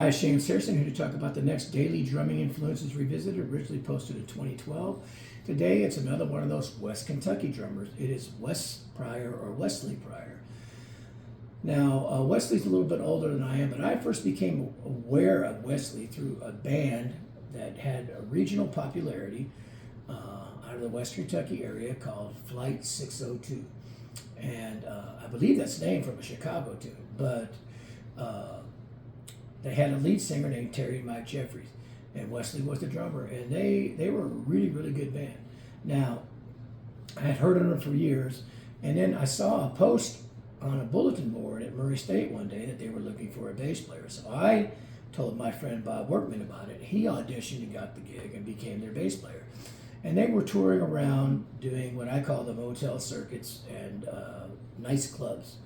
Hi, Shane Saracen here to talk about the next Daily Drumming Influences Revisited, originally posted in 2012. Today it's another one of those West Kentucky drummers. It is Wes Pryor or Wesley Pryor. Now, Wesley's a little bit older than I am, but I first became aware of Wesley through a band that had a regional popularity out of the West Kentucky area called Flight 602. And I believe that's named from a Chicago tune, but they had a lead singer named Terry Mike Jeffries, and Wesley was the drummer, and they were a really, really good band. Now, I had heard of them for years, and then I saw a post on a bulletin board at Murray State one day that they were looking for a bass player. So I told my friend Bob Workman about it. He auditioned and got the gig and became their bass player. And they were touring around doing what I call the motel circuits and nice clubs.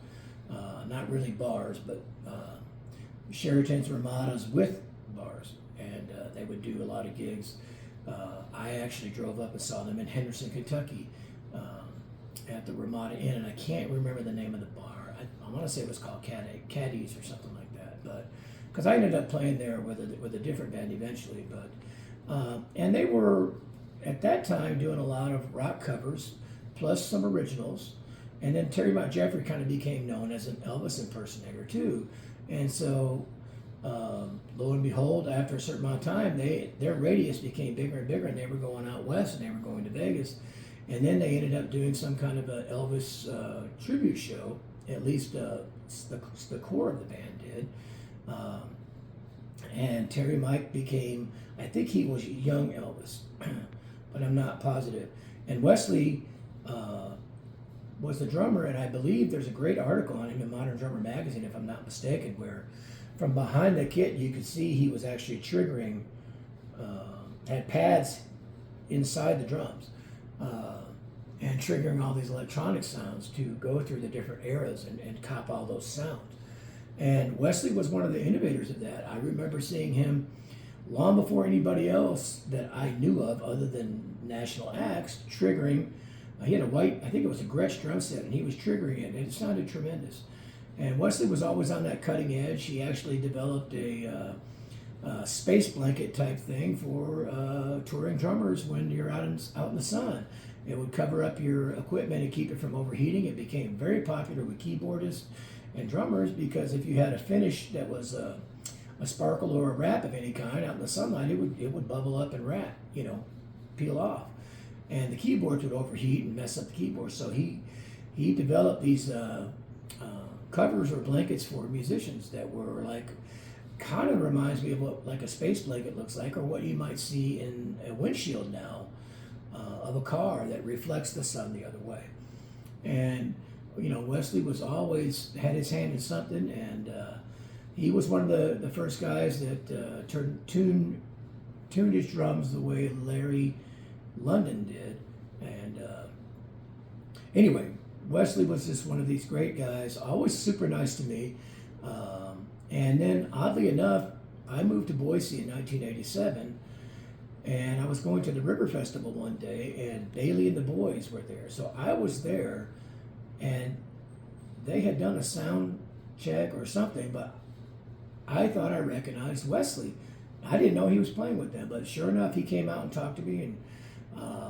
Not really bars, but Sheratons, Ramadas with bars, and they would do a lot of gigs. I actually drove up and saw them in Henderson, Kentucky, at the Ramada Inn, and I can't remember the name of the bar. I want to say it was called Caddies or something like that, but because I ended up playing there with a different band eventually. But and they were at that time doing a lot of rock covers plus some originals, and then Terry Mike Jeffrey kind of became known as an Elvis impersonator too. And so, lo and behold, after a certain amount of time, their radius became bigger and bigger, and they were going out west, and they were going to Vegas. And then they ended up doing some kind of a Elvis tribute show. At least the core of the band did. And Terry Mike became, I think he was young Elvis, but I'm not positive. And Wesley was the drummer, and I believe there's a great article on him in Modern Drummer magazine, if I'm not mistaken, where from behind the kit you could see he was actually triggering, had pads inside the drums, and triggering all these electronic sounds to go through the different eras and cop all those sounds. And Wesley was one of the innovators of that. I remember seeing him long before anybody else that I knew of, other than national acts, triggering. He had a white, I think it was a Gretsch drum set, and he was triggering it, and it sounded tremendous. And Wesley was always on that cutting edge. He actually developed a space blanket type thing for touring drummers when you're out in the sun. It would cover up your equipment and keep it from overheating. It became very popular with keyboardists and drummers because if you had a finish that was a sparkle or a wrap of any kind out in the sunlight, it would bubble up and peel off. And the keyboards would overheat and mess up the keyboard. So he developed these covers or blankets for musicians that were like, kind of reminds me of what like a space blanket looks like, or what you might see in a windshield now of a car that reflects the sun the other way. And Wesley was always had his hand in something, and he was one of the first guys that tuned his drums the way Larry London did. And anyway, Wesley was just one of these great guys, always super nice to me. And then oddly enough, I moved to Boise in 1987, and I was going to the River Festival one day, and Bailey and the boys were there. So I was there, and they had done a sound check or something, but I thought I recognized Wesley. I didn't know he was playing with them, but sure enough, he came out and talked to me, and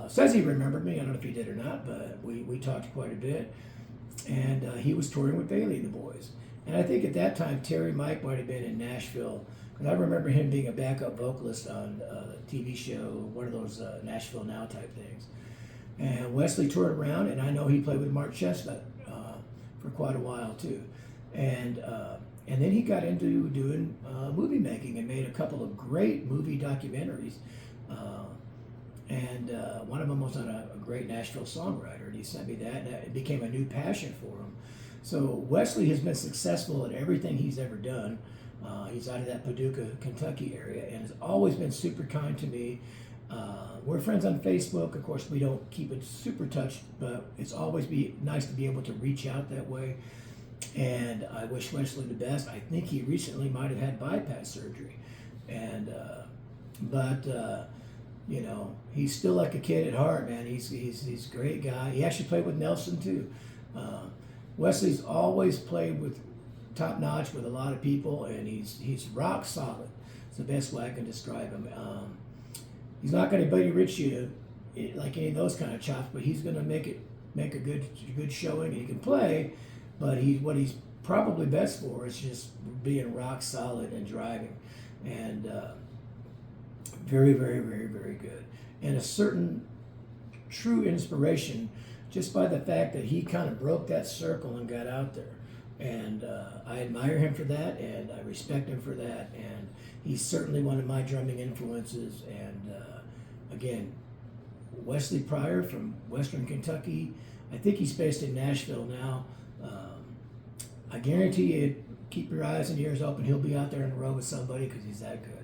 says he remembered me. I don't know if he did or not, but we talked quite a bit. And he was touring with Bailey and the boys. And I think at that time, Terry Mike might have been in Nashville, because I remember him being a backup vocalist on a TV show, one of those Nashville Now type things. And Wesley toured around, and I know he played with Mark Chestnut for quite a while too. And then he got into doing movie making and made a couple of great movie documentaries. And one of them was on a great Nashville songwriter, and he sent me that, and it became a new passion for him. So Wesley has been successful at everything he's ever done. He's out of that Paducah, Kentucky area, and has always been super kind to me. We're friends on Facebook. Of course, we don't keep it super touched, but it's always nice to be able to reach out that way. And I wish Wesley the best. I think he recently might have had bypass surgery, and he's still like a kid at heart, man. He's a great guy. He actually played with Nelson too. Wesley's always played with top notch with a lot of people, and he's rock solid. It's the best way I can describe him. He's not going to Buddy Rich you like any of those kind of chops, but he's going to make a good showing. And he can play, but what he's probably best for is just being rock solid and driving, and very, very, very, very good, and a certain true inspiration just by the fact that he kind of broke that circle and got out there. And I admire him for that, and I respect him for that, and he's certainly one of my drumming influences. And again, Wesley Pryor from Western Kentucky. I think he's based in Nashville now. I guarantee you, keep your eyes and ears open. He'll be out there on the road with somebody because he's that good.